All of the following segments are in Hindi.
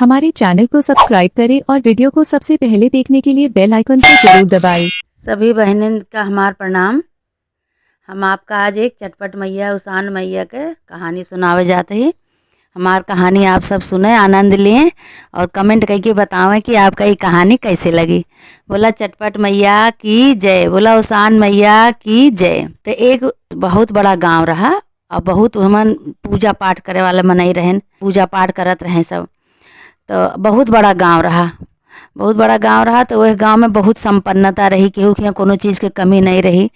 हमारे चैनल को सब्सक्राइब करें और वीडियो को सबसे पहले देखने के लिए बेल आइकन को जरूर दबाएं। सभी बहनों का हमार प्रणाम। हम आपका आज एक चटपट मैया उसान मैया के कहानी सुनावे जाते हैं। हमार कहानी आप सब सुने, आनंद लें और कमेंट करके बतावें कि आपका ये कहानी कैसे लगी। बोला चटपट मैया की जय, बोला उसान मैया की जय। तो एक बहुत बड़ा गांव रहा और बहुत हमन पूजा पाठ करे वाले मनई रहन, पूजा पाठ करत रहे सब। तो बहुत बड़ा गांव रहा, बहुत बड़ा गांव रहा। तो वह गांव में बहुत संपन्नता रही, केहू के यहाँ कोनो चीज़ के कमी नहीं रही।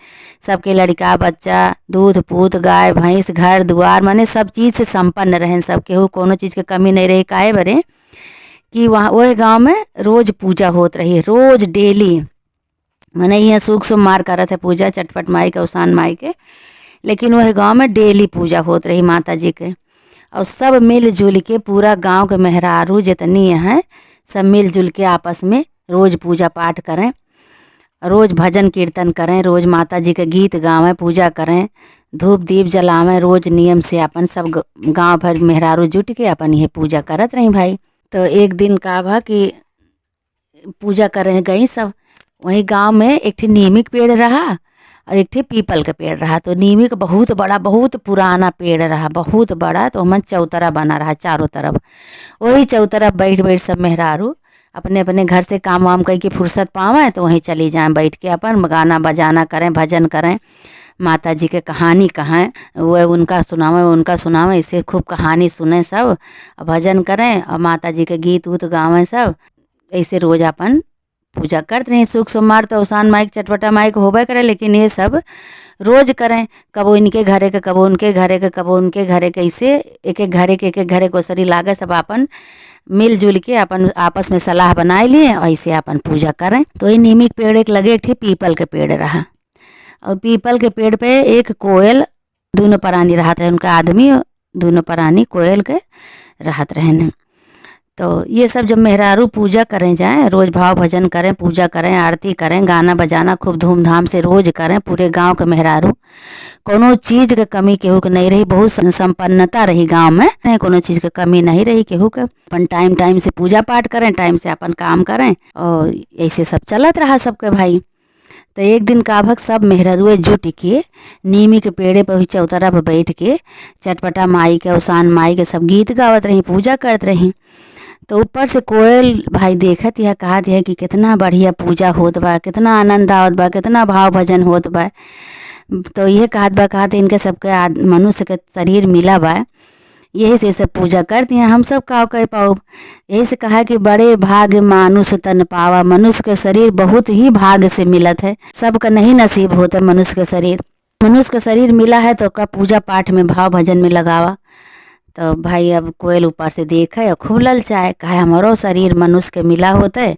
सबके लड़का बच्चा, दूध पूत, गाय भैंस, घर दुआर, माने सब चीज़ से संपन्न रहें सब, केहू कोनो चीज़ के कमी नहीं रही। काहे बरे कि वहाँ वह गांव में रोज पूजा होत रही, रोज डेली। माने यहाँ सुख सुमार करत है पूजा चटपट माई के, उसान माई के, लेकिन वह गांव में डेली पूजा होत रही माता जी के। और सब मिलजुल के, पूरा गांव के मेहरारू जितनी हैं सब मिलजुल के आपस में रोज़ पूजा पाठ करें, रोज़ भजन कीर्तन करें, रोज़ माता जी के गीत गावें, पूजा करें, धूप दीप जलावें, रोज़ नियम से अपन सब गांव भर मेहरारू जुट के अपन ये पूजा करत रही भाई। तो एक दिन का भा कि पूजा करें गई सब, वहीं गांव में एक ठे नीमी के पेड़ रहा और एक ठे पीपल का पेड़ रहा। तो नीमी का बहुत बड़ा, बहुत पुराना पेड़ रहा, बहुत बड़ा। तो मन चौतरा बना रहा चारों तरफ। वही चौतरा बैठ बैठ सब मेहरारू अपने अपने घर से काम वाम करके फुर्सत पावें तो वहीं चली जाएं, बैठ के अपन गाना बजाना करें, भजन करें, माता जी के कहानी कहें, वह उनका सुनावें, उनका सुनावें, इससे खूब कहानी सुने सब, भजन करें और माता जी के गीत उत गावें सब। ऐसे रोज अपन पूजा करते रहे। सुख सोमवार तो उसान माई के चटपटा माई के होबे करे, लेकिन ये सब रोज करें, कबो इनके घरे के, कबो उनके घरे के, कबो उनके घरे के, ऐसे एक एक घरे के, एक एक घरे कोसरी लागे सब अपन मिलजुल के अपन आपस में सलाह बनाए लिए और ऐसे अपन पूजा करें। तो ये नीमी के पेड़ एक लगे, एक ठे पीपल के पेड़ रहा और पीपल के पेड़ पे एक कोयल, दोनों प्राणी रहत रहे, उनका आदमी दोनों प्राणी कोयल के रहत रहने। तो ये सब जब मेहरारू पूजा करें जाएं, रोज भाव भजन करें, पूजा करें, आरती करें, गाना बजाना खूब धूमधाम से रोज करें, पूरे गांव के मेहरारू, कोनो चीज़ के कमी केहू के नहीं रही, बहुत संपन्नता रही गांव में, कोनो चीज़ के कमी नहीं रही केहू के। अपन टाइम टाइम से पूजा पाठ करें, टाइम से अपन काम करें और ऐसे सब चलत रहा सबके भाई। तो एक दिन का भग सब मेहरारूए जुट के नीमी के पेड़े पर ही चौतरा पर बैठ के चटपटा माई के, उसान माई के सब गीत गावत रही, पूजा करत रही। तो ऊपर से कोयल भाई देखत यह कहत है कि कितना बढ़िया पूजा होत बा, कितना आनंद आवत बा, कितना भाव भजन होत बा। तो यह कहत बा, कहत इनके सबके मनुष्य के शरीर मिला बा, यही से सब पूजा करती हैं। हम सब का कह पाओ, यही से कहा कि बड़े भाग्य मानुष तन पावा, मनुष्य के शरीर बहुत ही भाग्य से मिलत है, सबका नहीं नसीब होता मनुष्य के शरीर। मनुष्य का शरीर मिला है तो का पूजा पाठ में, भाव भजन में लगावा। तो भाई अब कोयल ऊपर से देखे और खूब ललचाए, कहे हमारो शरीर मनुष्य के मिला होता है,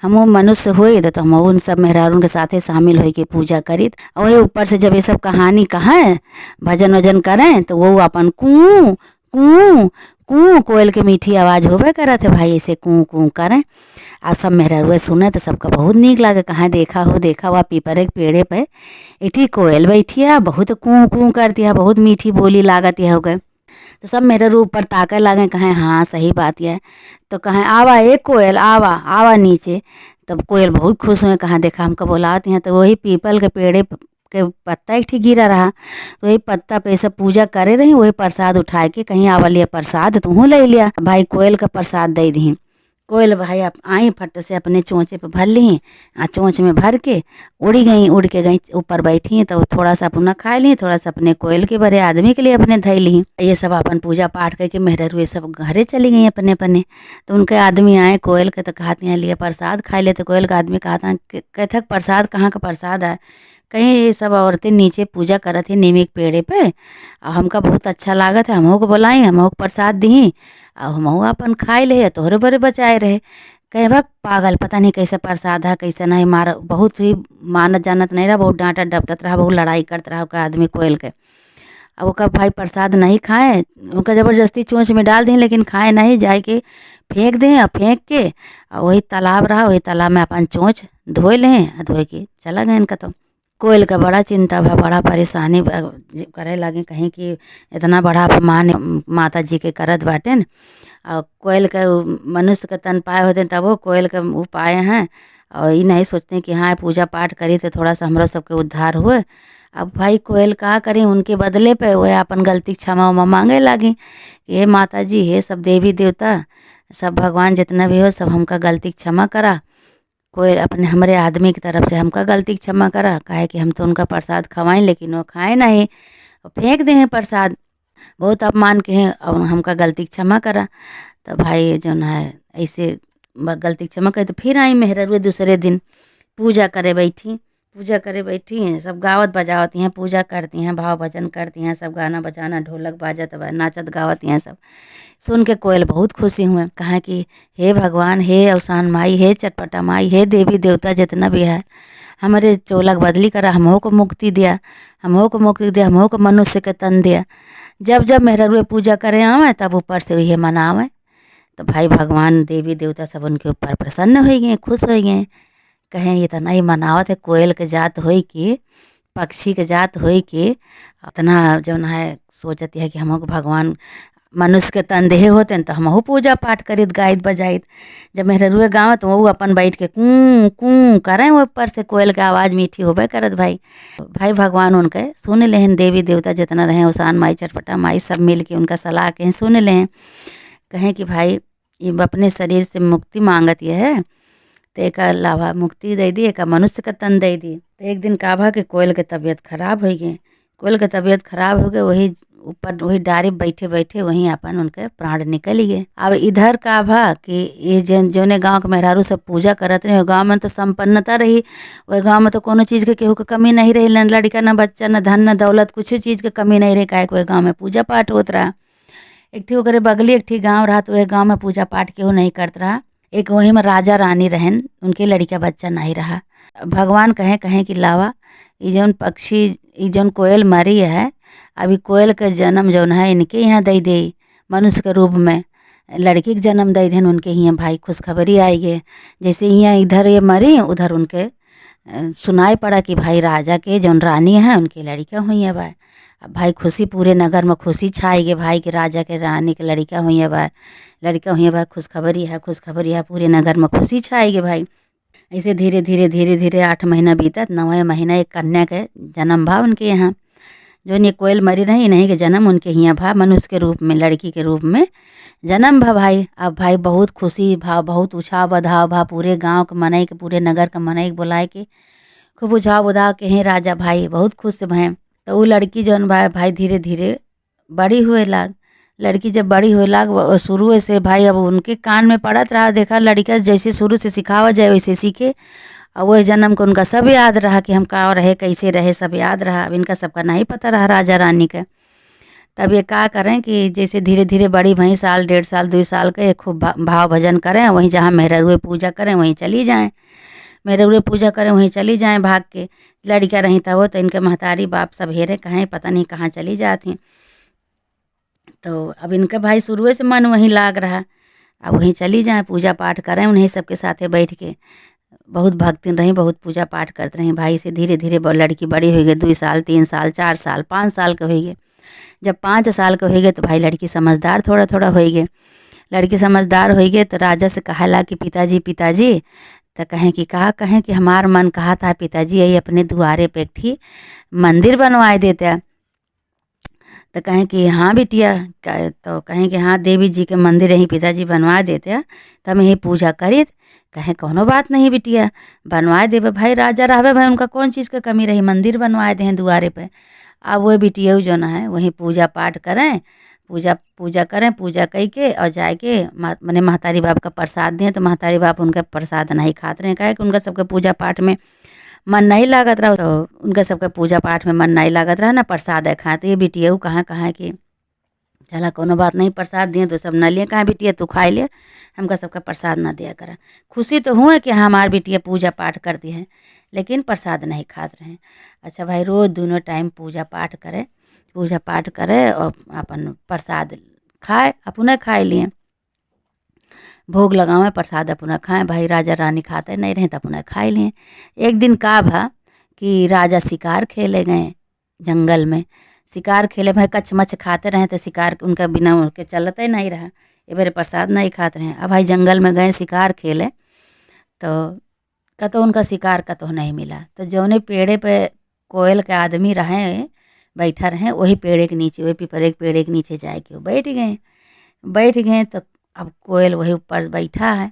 हम मनुष्य होए तो हम उन सब मेहरारून के साथे शामिल हो के पूजा करी। और वही ऊपर से जब ये सब कहानी कहें, भजन वजन करें, तो वो अपन कूँ कूँ कूँ, कोयल के मीठी आवाज़ होबे करत है भाई, ऐसे कूँ कूँ करें। और सब मेहरारूए सुने तो सबका बहुत नीक लागे, कहाँ देखा हुआ पीपरे के पेड़े पे एकठी कोयल बैठी है, बहुत कूँ कूँ करती है, बहुत मीठी बोली लागत है हो गए। तो सब मेरे ऊपर ताके लगे, कहें हाँ सही बात है। तो कहें आवा एक कोयल, आवा आवा नीचे। तब कोयल बहुत खुश हुए, कहाँ देखा हमको बुलाती हैं। तो वही पीपल के पेड़े के पत्ता एक ठीक गिरा रहा, तो वही पत्ता पे सब पूजा करे रही, वही प्रसाद उठाए के कहीं आवा लिया प्रसाद, तू ले लिया भाई, कोयल का प्रसाद दे दी। कोयल भाई आप आई फट से अपने चोंचे पे भर ली, चोंच में भर के उड़ के गई ऊपर बैठी। तो थोड़ा सा अपना खा ली, थोड़ा सा अपने कोयल के बड़े आदमी के लिए अपने धई ली। ये सब अपन पूजा पाठ करके मेहरारू ये सब घरे चली गई अपने अपने। तो उनके आदमी आए कोयल के, तो कहते हैं लिए प्रसाद खा ले। तो कोयल का आदमी कहता कहते प्रसाद कहाँ का प्रसाद है, कहीं ये सब औरतें नीचे पूजा करत थी नीमी के पेड़े पे, और हमका बहुत अच्छा लागत है, हमहू को बुलाई, हमहू को प्रसाद दी और हमहू अपन खाए ले, तोहरे बड़े बचाए रहे। कहे भक पागल, पता नहीं कैसे प्रसाद है कैसे नहीं, मार बहुत ही मानत जानत नहीं रहा, बहुत डांटत डपटत रहा, बहुत लड़ाई करत रहा का आदमी कोयल के। अब ओका भाई प्रसाद नहीं खाए, उनका ज़बरदस्ती चोंच में डाल दें, लेकिन खाए नहीं, जाए के फेंक दें। और फेंक के वही तालाब रहा, वही तालाब में अपन चोंच धोए लें, धोए के चला गए इनका। तो कोयल का बड़ा चिंता भा, बड़ा परेशानी करे लगे कहीं कि इतना बड़ा अपमान माता जी के करत बाटे न। और कोयल का मनुष्य के तन पाए होते तब वो कोयल के वो पाए हैं। और ये नहीं सोचते कि हाँ पूजा पाठ करी तो थोड़ा सा हमरो सबके उद्धार हुए। अब भाई कोयल का करी, उनके बदले पे वह अपन गलती क्षमा उमा मांगे लगी कि हे माता जी, हे सब देवी देवता, सब भगवान जितना भी हो, सब हमका गलती क्षमा करा। कोई अपने हमारे आदमी की तरफ से हमका गलती क्षमा करा। काहे कि हम तो उनका प्रसाद खवाएं लेकिन वो खाए नहीं और फेंक दे हैं प्रसाद। बहुत अपमान के हैं और हमका गलती क्षमा करा। तो भाई जो है ऐसे गलती क्षमा करे तो फिर आई मेहरुए दूसरे दिन पूजा करे बैठी। पूजा करे बैठी हैं, सब गावत बजावती हैं, पूजा करती हैं, भाव भजन करती हैं, सब गाना बजाना ढोलक बाजत नाचत गावती हैं। सब सुन के कोयल बहुत खुशी हुए। कहा कि हे भगवान, हे अवसान माई, हे चटपटा माई, हे देवी देवता जितना भी है, हमारे चोलक बदली करा, हमहो को मुक्ति दिया, हमहो को मुक्ति दिया, हमहो को मनुष्य के तन दिया। जब जब मेहरुए पूजा करे आवे तब ऊपर से ये मनावे। तो भाई भगवान देवी देवता सब उनके ऊपर प्रसन्न हो गए, खुश हो गए। कहें इतना ही मनावत है, कोयल के जात होई कि पक्षी के जात होई कि इतना जो है सोचत है कि हमको भगवान मनुष्य के तन देहे होते हैं तो हमहू पूजा पाठ करित गाइत बजाइत। जब मेहरुए गाँव तो वो अपन बैठ के कूँ कूँ करें, वो ऊपर से कोयल के आवाज़ मीठी होबे करत। भाई भाई भगवान उनके सुन लें, देवी देवता जितना रहे, उसान माई चटपटा माई सब मिल के उनका सलाह के सुन लें। कहें कि भाई ये अपने शरीर से मुक्ति मांगत ये है तो एक लाभा मुक्ति दे दी, एक मनुष्य का तन दे दी। तो एक दिन काभा के कोयल के तबीयत खराब हो गई। कोयल के तबीयत खराब हो गए, वही ऊपर वही डारी बैठे बैठे वहीं अपन उनके प्राण निकल गए। अब इधर काभा कि ये जोने गांव के मेहरारू सब पूजा करत रहे, गांव में तो संपन्नता रही, वही गांव में तो कोनो चीज़ के केहू के कमी नहीं रही, न लड़का न बच्चा न धन न दौलत, कुछ चीज़ के कमी नहीं रही। काहे वही गाँव में पूजा पाठ होत रहा। एक ठी ओकरे बगली एक ठी गाँव रहा तो वह गाँव में पूजा पाठ केहू नहीं करत रहा। एक वहीं में राजा रानी रहन, उनके लड़का बच्चा नहीं रहा। भगवान कहें कि लावा ये जौन पक्षी, ये जौन कोयल मरी है, अभी कोयल के जन्म जौन है इनके यहाँ दे दे, मनुष्य के रूप में लड़की के जन्म दे देन उनके यहाँ। भाई खुशखबरी आई है, जैसे यहाँ इधर ये मरी उधर उनके सुनाई पड़ा कि भाई राजा के जौन रानी है उनकी लड़का हुई है। भाई अब भाई खुशी, पूरे नगर में खुशी छाई गई भाई कि राजा के रानी के लड़का हुई है। भाई लड़का हुई है, भाई खुशखबरी है, खुशखबरी है, पूरे नगर में खुशी छाई गई। भाई ऐसे धीरे धीरे धीरे धीरे 8 महीना बीतत, 9वें महीना एक कन्या के जन्म भा उनके यहाँ। जो ये कोयल मरी रही नहीं के जन्म उनके यहाँ भा, मनुष्य के रूप में, लड़की के रूप में जन्म भा। भाई अब भाई बहुत खुशी भा, बहुत उछाव बधाव भा, पूरे गांव के मनई के, पूरे नगर के मनई के बुलाए के खूब उछाव बधाव के हैं। राजा भाई बहुत खुश भैं। तो वो लड़की जौन भाई धीरे धीरे बड़ी हुए लाग। लड़की जब बड़ी हुए लाग, शुरू से भाई अब उनके कान में पड़त रहा, देखा लड़का जैसे शुरू से सिखावा जाए वैसे सीखे। और वह जन्म को उनका सब याद रहा कि हम का रहे, कैसे रहे, सब याद रहा। अब इनका सबका नहीं पता रहा राजा रानी का। तब ये क्या करें कि जैसे धीरे धीरे बड़ी भई, साल 1.5 साल 2 साल के, खूब भाव भजन करें, वहीं जहाँ मेहरुए पूजा करें वहीं चली जाएं। मेहरुए पूजा करें वहीं चली जाएं भाग के। लड़का रही तब वो तो इनके महतारी बाप सब हेरे कहें पता नहीं कहाँ चली जाती। तो अब इनका भाई शुरू से मन वहीं लाग रहा, अब वहीं चली जाएं पूजा पाठ करें उन्हीं सबके साथे बैठ के। बहुत भक्तिन रही, बहुत पूजा पाठ करते रही। भाई से धीरे धीरे लड़की बड़ी हो गई, 2 साल 3 साल 4 साल 5 साल के हो गए। जब 5 साल के हो गए तो भाई लड़की समझदार थोड़ा थोड़ा हो गए। लड़की समझदार हो गए तो राजा से कहला कि पिताजी पिताजी, तो कहें कि कहें कि हमार मन कहा था पिताजी यही अपने द्वारे पे एक ठी मंदिर बनवाए देते। तो कहें कि हाँ बिटिया, तो कहें कि हाँ देवी जी के मंदिर यहीं पिताजी बनवा देते तो हम यही पूजा करी। कहें कोनो बात नहीं बिटिया, बनवाए देवे। भाई राजा रहवे, भाई उनका कौन चीज़ का कमी रही, मंदिर बनवाए दे द्वारे पे। अब वो बिटिया जो ना है वहीं पूजा पाठ करें, पूजा करें, पूजा कई के और जाए के मैंने महतारी बाप का प्रसाद दें। तो महतारी बाप उनका प्रसाद नहीं खाते रहे, कहे कि उनका सबके पूजा पाठ में मन नहीं लागत रहा। तो उनका सबका पूजा पाठ में मन नहीं लागत रहा ना प्रसाद है खाए। तो ये बिटिया कहाँ कि चला कोनो बात नहीं, प्रसाद दिए तो सब न लिए, कहाँ बिटिया तू खाए ले, हमका सबका प्रसाद ना दिया करा। खुशी तो हुए कि हमार बिटिया पूजा पाठ करती है लेकिन प्रसाद नहीं खाते रहे। अच्छा भाई रोज़ दोनों टाइम पूजा पाठ करे और अपन प्रसाद खाए, अपने खाए लिए, भोग लगावे प्रसाद अपना खाएं। भाई राजा रानी खाते नहीं रहे तो अपना खाए लिए। एक दिन का भा कि राजा शिकार खेले गए जंगल में। शिकार खेले भाई कच्छ मच्छ खाते रहे तो शिकार उनका बिना उनके चलते ही नहीं रहा। ये बारे प्रसाद नहीं खाते रहे। अब भाई जंगल में गए शिकार खेले तो कतो उनका शिकार कतो नहीं मिला। तो जौने पेड़े पे कोयल के आदमी रहे बैठा रहे वही पेड़े के नीचे, वही पीपरे के पेड़े के नीचे जाके वो बैठ गए। तो अब कोयल वही ऊपर बैठा है।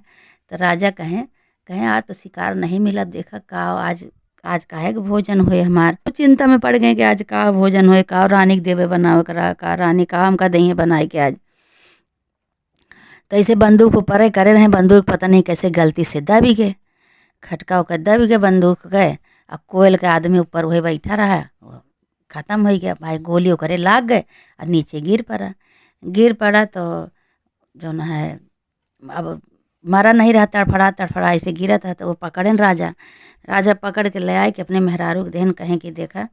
तो राजा कहें कहें आज तो शिकार नहीं मिला, देखा का आज आज काहे के भोजन होए हमार। तो चिंता में पड़ गए कि आज का भोजन होए, का रानी के देवे बनावे करा, का रानी का हमका दही बनाए के आज। तो ऐसे बंदूक ऊपर करे रहे, बंदूक पता नहीं कैसे गलती से दब गए, खटका होकर दब गए बंदूक गए। अब कोयल के आदमी ऊपर वही बैठा रहा, वो खत्म हो गया भाई। गोली करे लाग गए और नीचे गिर पड़ा। तो जो न है अब मरा नहीं रहा, तड़फड़ा ऐसे गिरा था। तो वो पकड़े राजा पकड़ के ले आए कि अपने मेहरारू के देहन कहें कि देखा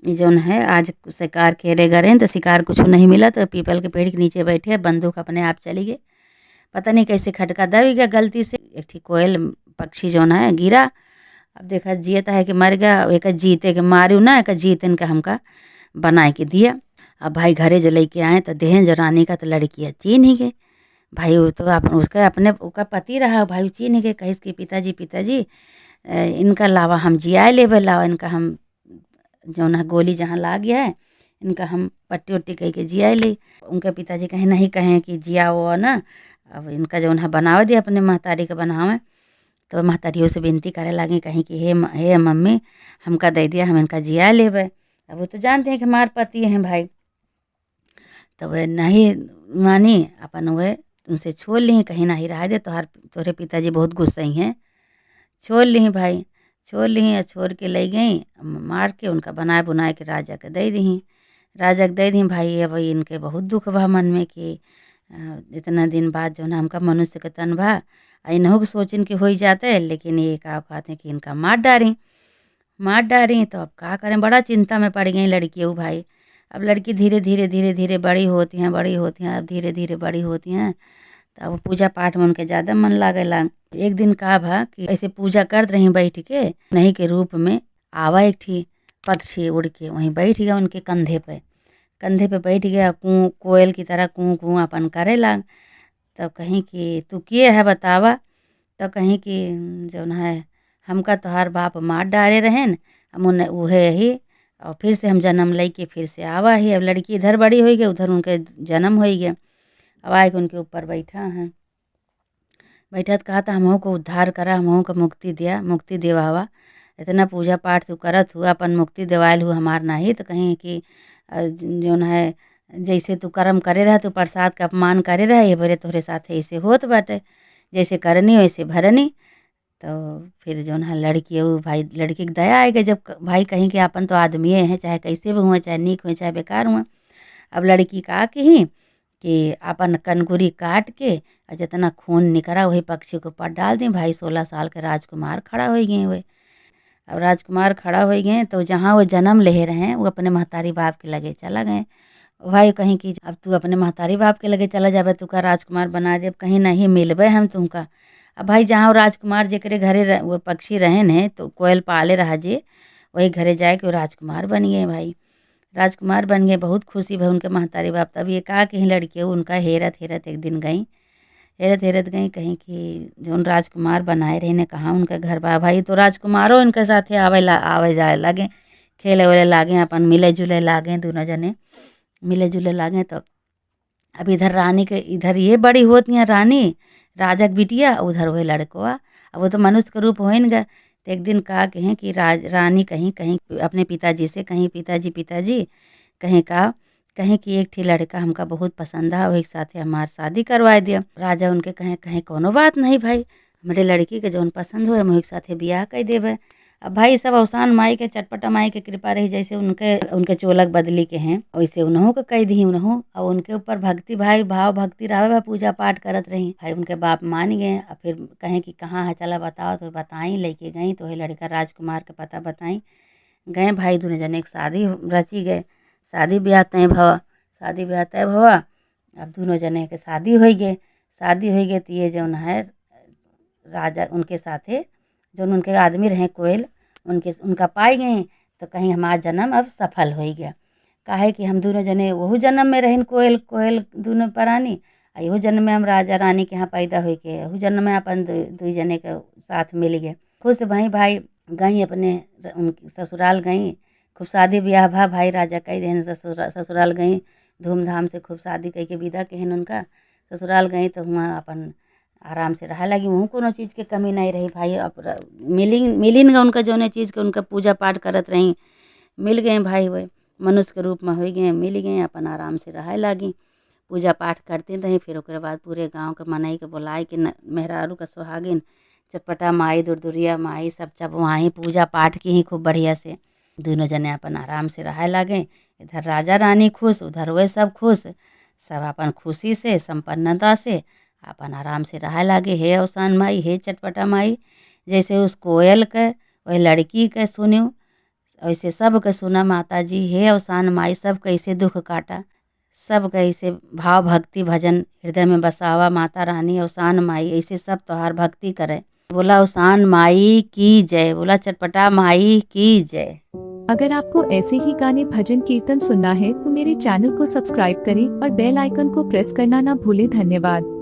ये जौन है आज शिकार खेले गए तो शिकार कुछ नहीं मिला। तो पीपल के पेड़ के नीचे बैठे, बंदूक अपने आप चली गई, पता नहीं कैसे खटका दब गया गलती से। एक ठीक कोयल पक्षी जौन है गिरा। अब देखा जियता है कि मर गया, एक जीते के मारू ना, एक जीतन का हमका बना के दिया। अब भाई घरे जो लेके आए तो देहन जो रानी का तो लड़की चीन ही गए भाई। वो तो उसका अपने उसका पति रहा भाई, चीन ही गए। कहीं कि पिताजी इनका लावा हम जिया ले लावा, इनका हम जो ना गोली जहाँ ला गया है इनका हम पट्टी उट्टी कह के जिया ले। उनके पिताजी कहीं नहीं कहें कि जिया वो ना, अब इनका जो है बनावे दिया अपने महतारी के बनावे। तो महतारियों से विनती करे लगी कहीं कि हे मम्मी हमका दे दिया, हम इनका जिया लेवे। अब वो तो जानते हैं कि हमारे पति हैं भाई। तो वह नहीं मानी, अपन वह उनसे छोड़ ली, कहीं नहीं रहा दे, तोहरे पिताजी बहुत गुस्से हैं। छोड़ ली भाई, छोड़ ली और छोड़ के ले गई, मार के उनका बनाए बुनाए के राजा के दे दी भाई। अब इनके बहुत दुख बा मन में कि इतना दिन बाद जो ना हमका मनुष्य के तन बा इन्हों के सोचिन के हो ही जाता है। लेकिन ये का कहते हैं कि इनका मार डारी। तो अब का करें, बड़ा चिंता में पड़ गई लड़की वो भाई। अब लड़की धीरे धीरे बड़ी होती हैं, अब धीरे धीरे बड़ी होती हैं। तो अब पूजा पाठ में उनके ज़्यादा मन लागेला। एक दिन का भा कि ऐसे पूजा कर रही बैठ के, नहीं के रूप में आवा एक ठी पक्षी उड़ के वहीं बैठ गया उनके कंधे पे बैठ गया। कोयल की तरह कूँ अपन करे लाग। तब कहीं कि तू किए है बतावा। तो कहीं कि जो है हमका तोहार बाप मार डारे रहेन, हम उहे ही और फिर से हम जन्म ले के फिर से आवा ही। अब लड़की इधर बड़ी हो गई, उधर उनके जन्म हो गया। अब आए के उनके ऊपर बैठा तो कहा था हमहू को उद्धार करा, हमहू को मुक्ति देवावा। इतना पूजा पाठ तू करत हुआ, अपन मुक्ति देवायल हुआ हमार नहीं। तो कहीं कि जो है जैसे तू कर्म करे रहा, तू प्रसाद का अपमान करे रहा, ये बरे तोहरे साथ ऐसे होत बाटे, जैसे करनी वैसे भरनी। तो फिर जो है लड़की वो भाई, लड़की की दया आएगा जब भाई कहीं कि अपन तो आदमी हैं, चाहे कैसे भी हुए, चाहे नीक हुए चाहे बेकार हुए। अब लड़की का ही कि अपन कनकुरी काट के और जितना खून निकला वही पक्षी के ऊपर डाल दें भाई। 16 साल के राजकुमार खड़ा हो गए हुए। अब राजकुमार खड़ा हो गए तो जहाँ वो जन्म ले रहे हैं वो अपने महतारी बाप के लगे चला गए भाई। कहीं कि अब तू अपने महतारी बाप के लगे चला जाबे, तू का राजकुमार बना दे, कहीं नहीं मिलबे हम तुमका। अब भाई जहाँ वो राजकुमार जेकरे घरे वो पक्षी रहे ने तो कोयल पाले रहा जे, वही घरे जाए कि वो राजकुमार बन गए भाई। राजकुमार बन गए, बहुत खुशी भाई उनके महतारी बाप। तब ये कहा कि लड़के उनका हेरत एक दिन गई, हेरत गई कहीं कि जो राजकुमार बनाए रहे ने कहाँ उनका घर बा भाई। तो राजकुमारों इनके साथे आवे जाए लगे, खेले वेले लागे, अपन मिले जुले लागे, दोनों जने मिले जुले लागे। तो अब इधर रानी के इधर ये बड़ी होती हैं रानी, राजा की बिटिया, उधर वही लड़कोआ। अब वो तो मनुष्य का रूप हो न गए। तो एक दिन कहा कहें कि रानी कहीं अपने पिताजी से कहीं पिताजी कहें कि एक ठी लड़का हमका बहुत पसंद है, वही साथे हमार शादी करवा दिया। राजा उनके कहें कोनो बात नहीं भाई, हमारे लड़की के जौन पसंद हो हम वही साथे ब्याह कर देवे। अब भाई सब अवसान माई के चटपटा माई के कृपा रही, जैसे उनके चोलक बदली के हैं वैसे उन्हों के कह दी उन्हों। और उनके ऊपर भक्ति भाई भाव भक्ति रहे भाई, पूजा पाठ करत रही भाई। उनके बाप मान गए। और फिर कहें कि कहाँ है चला बताओ, तो बताई लेके गई। तो वही लड़का राजकुमार का पता बताई गए भाई। दोनों जने एक शादी रची गए, शादी ब्याह तय भवा। अब दोनों जने के शादी हो गए। तो ये जौन है राजा उनके साथे जो उनके आदमी रहे कोयल, उनका पाई गए तो कहीं हमारा जन्म अब सफल हो गया। काहे कि हम दोनों जने वहू जन्म में रहिन कोयल कोयल दोनों प्राणी, आ इहो जन्म में हम राजा रानी के यहाँ पैदा हो के वहू जन्म में अपन दुई जने के साथ मिल गए। खुश भाई गई अपने उनकी ससुराल गई, खूब शादी ब्याह भा, भाई राजा कही देन ससुराल गई, धूमधाम से खूब शादी कह के विदा कहन उनका ससुराल गई। तो वहाँ अपन आराम से रहा लगी, वहाँ कोनो चीज़ के कमी नहीं रही भाई। अब मिलिन गए उनका जौने चीज़ के उनका पूजा पाठ करत रही, मिल गए भाई। वही मनुष्य के रूप में हो गए, मिल गए, अपन आराम से रह लगी, पूजा पाठ करते रही। फिर ओकरे बाद पूरे गांव के मनई के बुलाए के मेहरारू का सुहागिन चटपटा माई दुरदुरिया माई सब वहाँ ही पूजा पाठ की ही खूब बढ़िया से दोनों जने अपन आराम से रह लगे। इधर राजा रानी खुश, उधर वे सब खुश, सब अपन खुशी से संपन्नता से अपन आराम से रह लगे। हे अवसान माई, हे चटपटा माई, जैसे उस कोयल के वही लड़की के सुन्यो वैसे सब के सुना माता जी। हे अवसान माई, सब कैसे दुख काटा, सब कैसे भाव भक्ति भजन हृदय में बसावा माता रानी अवसान माई, ऐसे सब तोहार भक्ति करे। बोला अवसान माई की जय, बोला चटपटा माई की जय। अगर आपको ऐसे ही गाने भजन कीर्तन सुनना है तो मेरे चैनल को सब्सक्राइब करें और बेल आइकन को प्रेस करना ना भूलें। धन्यवाद।